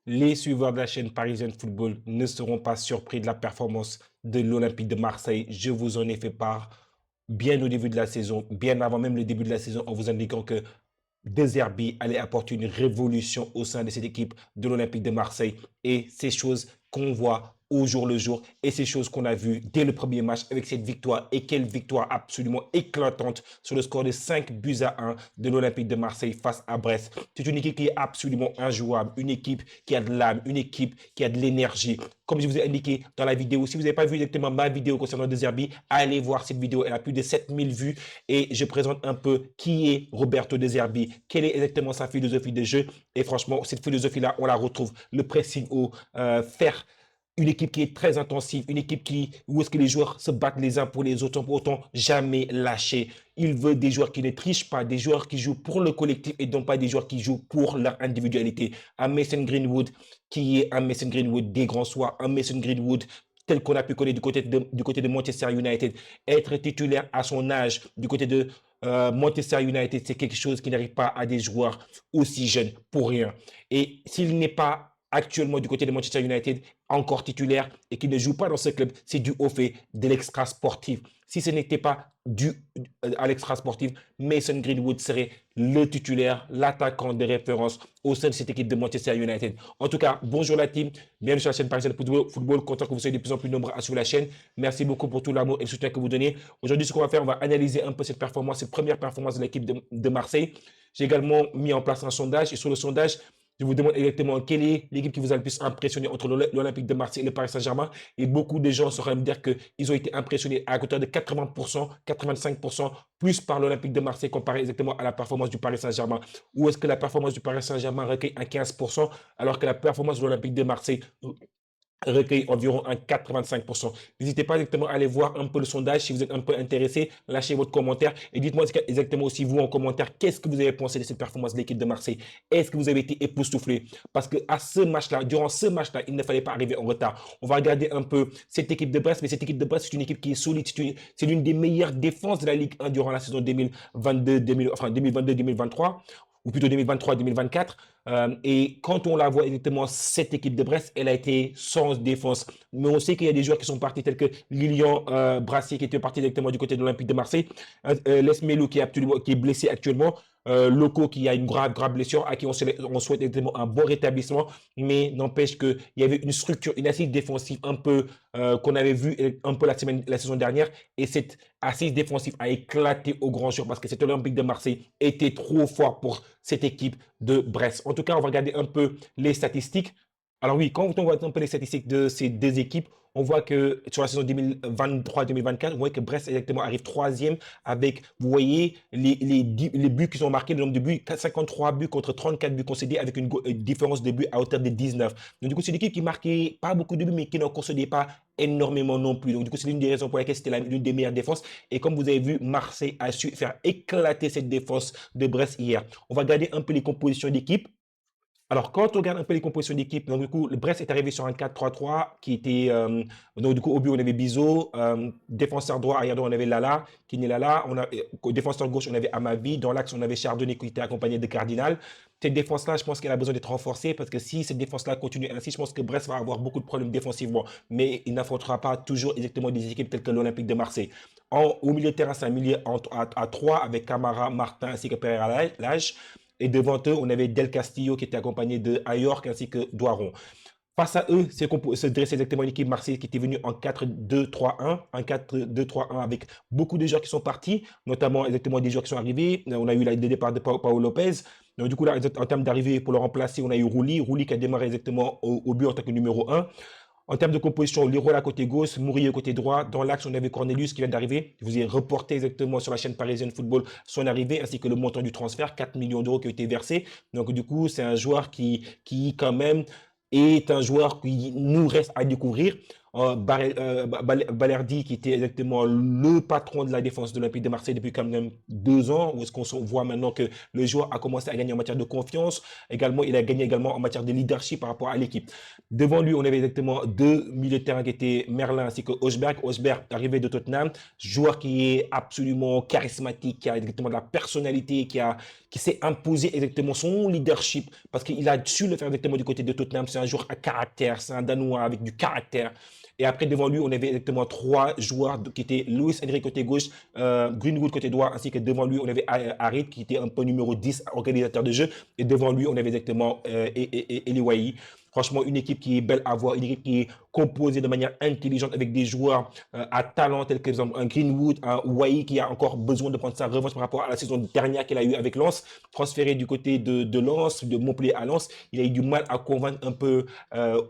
Les suiveurs de la chaîne Parisienne Football ne seront pas surpris de la performance de l'Olympique de Marseille. Je vous en ai fait part bien au début de la saison, bien avant même le début de la saison, en vous indiquant que De Zerbi allait apporter une révolution au sein de cette équipe de l'Olympique de Marseille. Et ces choses qu'on voit au jour le jour et ces choses qu'on a vues dès le premier match avec cette victoire. Et quelle victoire absolument éclatante sur le score de 5-1 de l'Olympique de Marseille face à Brest. C'est une équipe qui est absolument injouable, une équipe qui a de l'âme, une équipe qui a de l'énergie. Comme je vous ai indiqué dans la vidéo, si vous n'avez pas vu exactement ma vidéo concernant De Zerbi, allez voir cette vidéo. Elle a plus de 7000 vues et je présente un peu qui est Roberto De Zerbi, quelle est exactement sa philosophie de jeu. Et franchement, cette philosophie-là, on la retrouve. Le pressing haut, faire une équipe qui est très intensive, une équipe où est-ce que les joueurs se battent les uns pour les autres, pour autant jamais lâcher. Il veut des joueurs qui ne trichent pas, des joueurs qui jouent pour le collectif et non pas des joueurs qui jouent pour leur individualité. Un Mason Greenwood qui est un Mason Greenwood des grands soirs, un Mason Greenwood tel qu'on a pu connaître du côté de Manchester United. Être titulaire à son âge du côté de Manchester United, c'est quelque chose qui n'arrive pas à des joueurs aussi jeunes pour rien. Et s'il n'est pas actuellement du côté de Manchester United, encore titulaire et qui ne joue pas dans ce club, c'est dû au fait de l'extra sportif. Si ce n'était pas dû à l'extra sportif, Mason Greenwood serait le titulaire, l'attaquant de référence au sein de cette équipe de Manchester United. En tout cas, bonjour la team, bienvenue sur la chaîne Parisienne Football, content que vous soyez de plus en plus nombreux à suivre la chaîne. Merci beaucoup pour tout l'amour et le soutien que vous donnez. Aujourd'hui, ce qu'on va faire, on va analyser un peu cette performance, cette première performance de l'équipe de Marseille. J'ai également mis en place un sondage et sur le sondage, je vous demande exactement quelle est l'équipe qui vous a le plus impressionné entre l'Olympique de Marseille et le Paris Saint-Germain. Et beaucoup de gens sauraient me dire qu'ils ont été impressionnés à hauteur de 80%, 85% plus par l'Olympique de Marseille comparé exactement à la performance du Paris Saint-Germain. Ou est-ce que la performance du Paris Saint-Germain recueille un 15% alors que la performance de l'Olympique de Marseille recueille environ un 85%. N'hésitez pas exactement à aller voir un peu le sondage si vous êtes un peu intéressé. Lâchez votre commentaire et dites-moi exactement aussi vous en commentaire qu'est-ce que vous avez pensé de cette performance de l'équipe de Marseille. Est-ce que vous avez été époustouflé? Parce que à ce match-là, durant ce match-là, il ne fallait pas arriver en retard. On va regarder un peu cette équipe de Brest, mais cette équipe de Brest, c'est une équipe qui est solide. C'est l'une des meilleures défenses de la Ligue 1 durant la saison 2022-2023 ou plutôt 2023-2024. Et quand on la voit exactement, cette équipe de Brest, elle a été sans défense. Mais on sait qu'il y a des joueurs qui sont partis, tels que Lilian Brassier, qui était parti directement du côté de l'Olympique de Marseille, Lesmelo, qui est blessé actuellement, Loco, qui a une grave blessure, à qui on souhaite exactement un bon rétablissement. Mais n'empêche qu'il y avait une structure, une assise défensive un peu qu'on avait vu un peu la saison dernière. Et cette assise défensive a éclaté au grand jour parce que cet Olympique de Marseille était trop fort pour cette équipe de Brest. En tout cas, on va regarder un peu les statistiques. Alors oui, quand on voit un peu les statistiques de ces deux équipes, on voit que sur la saison 2023-2024, on voit que Brest exactement arrive troisième avec, vous voyez, les buts qui sont marqués, le nombre de buts, 53 buts contre 34 buts concédés avec une différence de buts à hauteur de 19. Donc du coup, c'est une équipe qui marquait pas beaucoup de buts, mais qui n'en concédait pas énormément non plus. Donc du coup, c'est l'une des raisons pour lesquelles c'était l'une des meilleures défenses. Et comme vous avez vu, Marseille a su faire éclater cette défense de Brest hier. On va regarder un peu les compositions d'équipe. Alors, quand on regarde un peu les compositions d'équipe, donc du coup, le Brest est arrivé sur un 4-3-3 qui était, donc du coup, au but, on avait Bizot, défenseur droit, arrière droit, on avait Lala, qui n'est Lala, défenseur gauche, on avait Amavi, dans l'axe, on avait Chardonnay qui était accompagné de Cardinal. Cette défense-là, je pense qu'elle a besoin d'être renforcée parce que si cette défense-là continue ainsi, je pense que Brest va avoir beaucoup de problèmes défensivement, mais il n'affrontera pas toujours exactement des équipes telles que l'Olympique de Marseille. Au milieu de terrain, c'est un milieu à 3 avec Camara, Martin ainsi que Pereira Lage. Et devant eux, on avait Del Castillo qui était accompagné de Ayork ainsi que Doiron. Face à eux, se dressait exactement une équipe Marseille qui était venue en 4-2-3-1, un 4-2-3-1 avec beaucoup de joueurs qui sont partis, notamment exactement des joueurs qui sont arrivés. On a eu le départ de Paolo Lopez. Donc du coup, là, en termes d'arrivée pour le remplacer, on a eu Rouli qui a démarré exactement au but en tant que numéro 1. En termes de composition, Leroy à côté gauche, Mourier côté droit. Dans l'axe, on avait Cornelius qui vient d'arriver. Je vous ai reporté exactement sur la chaîne Parisienne Football son arrivée ainsi que le montant du transfert, 4 millions d'euros qui ont été versés. Donc du coup, c'est un joueur qui quand même est un joueur qui nous reste à découvrir. Balerdi qui était exactement le patron de la défense de l'Olympique de Marseille depuis quand même 2 ans, où est-ce qu'on voit maintenant que le joueur a commencé à gagner en matière de confiance. Également, il a gagné également en matière de leadership par rapport à l'équipe. Devant lui, on avait exactement deux milieux de terrain qui étaient Merlin ainsi que Osberg. Osberg, arrivé de Tottenham, joueur qui est absolument charismatique, qui a exactement de la personnalité, qui s'est imposé exactement son leadership parce qu'il a su le faire exactement du côté de Tottenham. C'est un joueur à caractère, c'est un Danois avec du caractère. Et après, devant lui, on avait exactement trois joueurs qui étaient Luis Enrique côté gauche, Greenwood côté droit, ainsi que devant lui, on avait Harit qui était un peu numéro 10, organisateur de jeu. Et devant lui, on avait exactement Eliwayi. Franchement, une équipe qui est belle à voir, une équipe qui est composée de manière intelligente avec des joueurs à talent tels que exemple, un Greenwood, un Wai qui a encore besoin de prendre sa revanche par rapport à la saison dernière qu'il a eu avec Lens, transféré du côté de Lens, de Montpellier à Lens. Il a eu du mal à convaincre un peu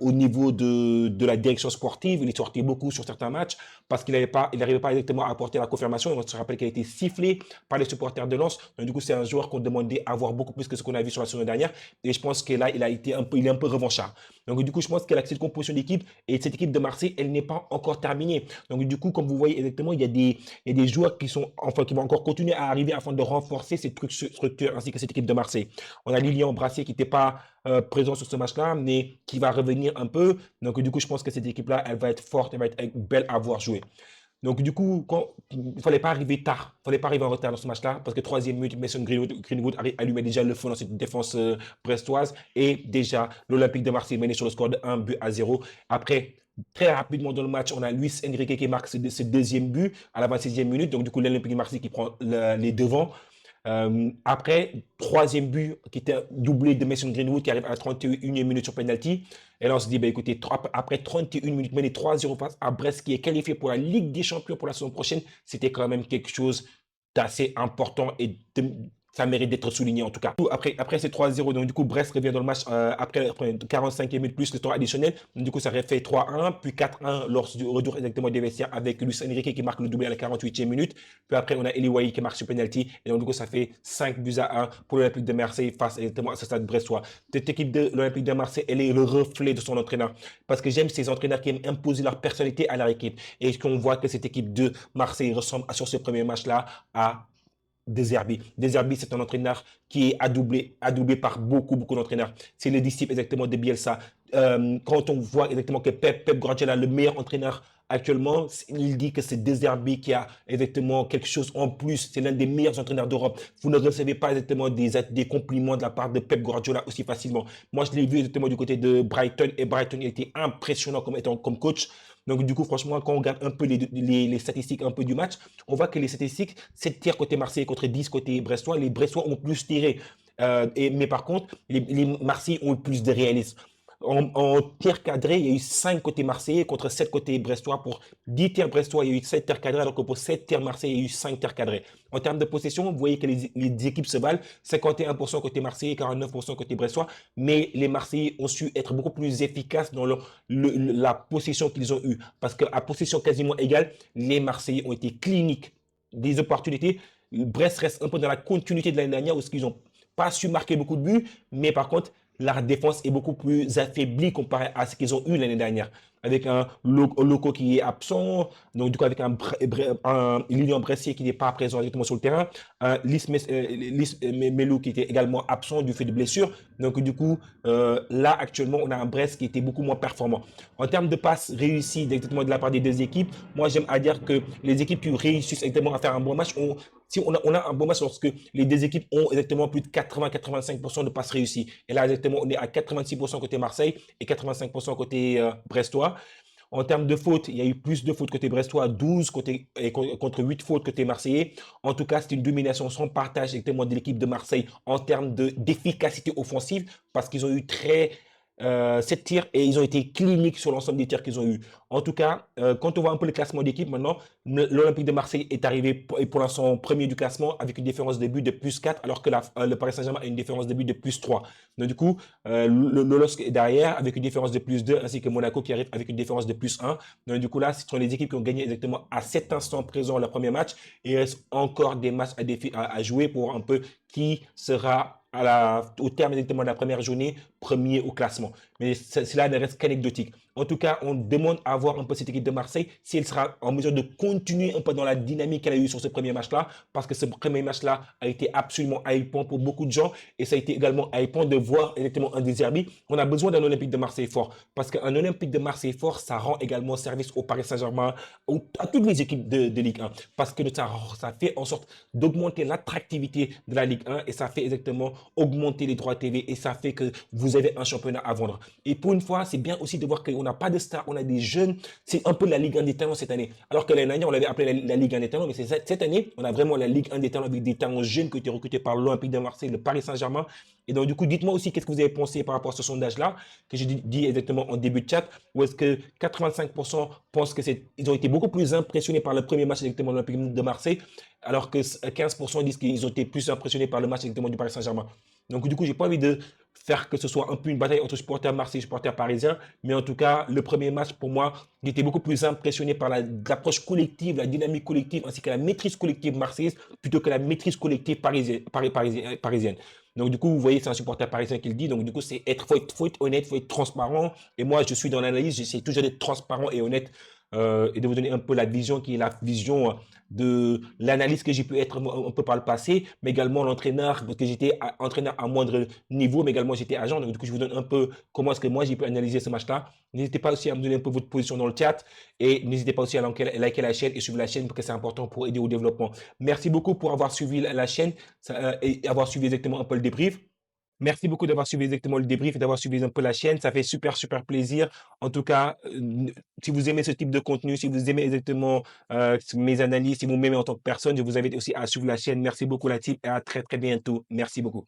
au niveau de la direction sportive. Il est sorti beaucoup sur certains matchs parce qu'il n'arrivait pas exactement à apporter la confirmation. On se rappelle qu'il a été sifflé par les supporters de Lens. Donc, du coup, c'est un joueur qu'on demandait à voir beaucoup plus que ce qu'on a vu sur la saison dernière. Et je pense que là, il est un peu revanchard. Donc, du coup, je pense que cette composition d'équipe et cette équipe de Marseille, elle n'est pas encore terminée. Donc, du coup, comme vous voyez exactement, il y a des joueurs qui vont encore continuer à arriver afin de renforcer cette structure ainsi que cette équipe de Marseille. On a Lilian Brassier qui n'était pas présent sur ce match-là, mais qui va revenir un peu. Donc, du coup, je pense que cette équipe-là, elle va être forte, elle va être belle à voir jouer. Donc, du coup, il ne fallait pas arriver tard, il ne fallait pas arriver en retard dans ce match-là, parce que troisième minute, Mason Greenwood allumait déjà le feu dans cette défense brestoise, et déjà, l'Olympique de Marseille menait sur le score de 1-0. Après, très rapidement dans le match, on a Luis Enrique qui marque ce deuxième but à la 26e minute, donc du coup, l'Olympique de Marseille qui prend les devants. Après, troisième but qui était doublé de Mason Greenwood qui arrive à la 31e minute sur penalty. Et là, on se dit, bah, écoutez, après 31 minutes, mener 3-0 face à Brest qui est qualifié pour la Ligue des Champions pour la saison prochaine, c'était quand même quelque chose d'assez important et ça mérite d'être souligné en tout cas. Après ces 3-0, donc du coup, Brest revient dans le match après 45e minute plus le temps additionnel. Donc, du coup, ça fait 3-1, puis 4-1 lors du retour exactement des vestiaires avec Luis Enrique qui marque le doublé à la 48e minute. Puis après, on a Eliwayi qui marque sur penalty. Et donc, du coup, ça fait 5-1 pour l'Olympique de Marseille face exactement à ce stade brestois. Cette équipe de l'Olympique de Marseille, elle est le reflet de son entraîneur. Parce que j'aime ces entraîneurs qui aiment imposer leur personnalité à leur équipe. Et qu'on voit que cette équipe de Marseille ressemble sur ce premier match-là à De Zerbi. De Zerbi, c'est un entraîneur qui est adoubé par beaucoup d'entraîneurs. C'est le disciple exactement de Bielsa. Quand on voit exactement que Pep Guardiola, le meilleur entraîneur actuellement, il dit que c'est De Zerbi qui a exactement quelque chose en plus. C'est l'un des meilleurs entraîneurs d'Europe. Vous ne recevez pas exactement des compliments de la part de Pep Guardiola aussi facilement. Moi, je l'ai vu exactement du côté de Brighton et Brighton, il était impressionnant comme coach. Donc, du coup, franchement, quand on regarde un peu les statistiques un peu du match, on voit que les statistiques, 7 tirs côté Marseille contre 10 côté Brestois, les Brestois ont plus tiré. Mais par contre, les Marseillais ont eu plus de réalisme. En tir cadré, il y a eu 5 côtés marseillais contre 7 côtés brestois. Pour 10 tirs brestois, il y a eu 7 tirs cadrés, alors que pour 7 tirs marseillais, il y a eu 5 tirs cadrés. En termes de possession, vous voyez que les équipes se valent. 51% côté marseillais, 49% côté brestois. Mais les Marseillais ont su être beaucoup plus efficaces dans la possession qu'ils ont eue. Parce qu'à possession quasiment égale, les Marseillais ont été cliniques. Des opportunités. Brest reste un peu dans la continuité de l'année dernière où ils n'ont pas su marquer beaucoup de buts, mais par contre, leur défense est beaucoup plus affaiblie comparé à ce qu'ils ont eu l'année dernière. Avec un Loco qui est absent, donc du coup avec un Lilian Bressier qui n'est pas présent directement sur le terrain, un Lys Melou qui était également absent du fait de blessures. Donc du coup, là actuellement, on a un Brest qui était beaucoup moins performant. En termes de passes réussies directement de la part des deux équipes, moi j'aime à dire que les équipes qui réussissent exactement à faire un bon match si on a un bon match lorsque les deux équipes ont exactement plus de 80-85% de passes réussies. Et là, exactement, on est à 86% côté Marseille et 85% côté brestois. En termes de fautes, il y a eu plus de fautes côté brestois, 12 contre 8 fautes côté marseillais. En tout cas, c'est une domination sans partage exactement de l'équipe de Marseille en termes d'efficacité offensive parce qu'ils ont eu 7 tirs et ils ont été cliniques sur l'ensemble des tirs qu'ils ont eu. En tout cas, quand on voit un peu le classement d'équipe maintenant, l'Olympique de Marseille est arrivé pour l'instant premier du classement avec une différence de but de plus 4 alors que le Paris Saint-Germain a une différence de but de plus 3. Donc du coup, le LOSC est derrière avec une différence de plus 2 ainsi que Monaco qui arrive avec une différence de plus 1. Donc du coup là, ce sont les équipes qui ont gagné exactement à cet instant présent le premier match et il reste encore des matchs à jouer pour un peu qui sera au terme exactement de la première journée, premier au classement. Mais cela ne reste qu'anecdotique. En tout cas, on demande à voir un peu cette équipe de Marseille si elle sera en mesure de continuer un peu dans la dynamique qu'elle a eue sur ce premier match-là, parce que ce premier match-là a été absolument hypant pour beaucoup de gens et ça a été également hypant de voir exactement un De Zerbi. On a besoin d'un Olympique de Marseille fort parce qu'un Olympique de Marseille fort, ça rend également service au Paris Saint-Germain, à toutes les équipes de Ligue 1 parce que ça fait en sorte d'augmenter l'attractivité de la Ligue 1 et ça fait exactement augmenter les droits TV et ça fait que vous avez un championnat à vendre. Et pour une fois, c'est bien aussi de voir qu'on n'a pas de stars, on a des jeunes. C'est un peu la Ligue 1 des talents cette année. Alors que l'année dernière, on l'avait appelé la Ligue 1 des talents, mais cette année, on a vraiment la Ligue 1 des talents avec des talents jeunes qui ont été recrutés par l'Olympique de Marseille, le Paris Saint-Germain. Et donc, du coup, dites-moi aussi qu'est-ce que vous avez pensé par rapport à ce sondage-là, que j'ai dit exactement en début de chat, où est-ce que 85% pensent qu'ils ont été beaucoup plus impressionnés par le premier match directement de l'Olympique de Marseille, alors que 15% disent qu'ils ont été plus impressionnés par le match directement du Paris Saint-Germain. Donc, du coup, j'ai pas envie de faire que ce soit un peu une bataille entre supporters marseillais et supporters parisiens, mais en tout cas, le premier match, pour moi, j'étais beaucoup plus impressionné par l'approche collective, la dynamique collective, ainsi que la maîtrise collective marseillaise, plutôt que la maîtrise collective parisienne. Donc, du coup, vous voyez, c'est un supporter parisien qui le dit. Donc, du coup, faut être honnête, faut être transparent. Et moi, je suis dans l'analyse, j'essaie toujours d'être transparent et honnête et de vous donner un peu la vision qui est la vision de l'analyse que j'ai pu être un peu par le passé, mais également l'entraîneur, parce que j'étais entraîneur à moindre niveau, mais également j'étais agent. Donc, du coup, je vous donne un peu comment est-ce que moi j'ai pu analyser ce match-là. N'hésitez pas aussi à me donner un peu votre position dans le chat et n'hésitez pas aussi à liker la chaîne et suivre la chaîne parce que c'est important pour aider au développement. Merci beaucoup pour avoir suivi la chaîne et avoir suivi exactement un peu le débrief. Merci beaucoup d'avoir suivi exactement le débrief et d'avoir suivi un peu la chaîne. Ça fait super, super plaisir. En tout cas, si vous aimez ce type de contenu, si vous aimez exactement mes analyses, si vous m'aimez en tant que personne, je vous invite aussi à suivre la chaîne. Merci beaucoup, la team, et à très, très bientôt. Merci beaucoup.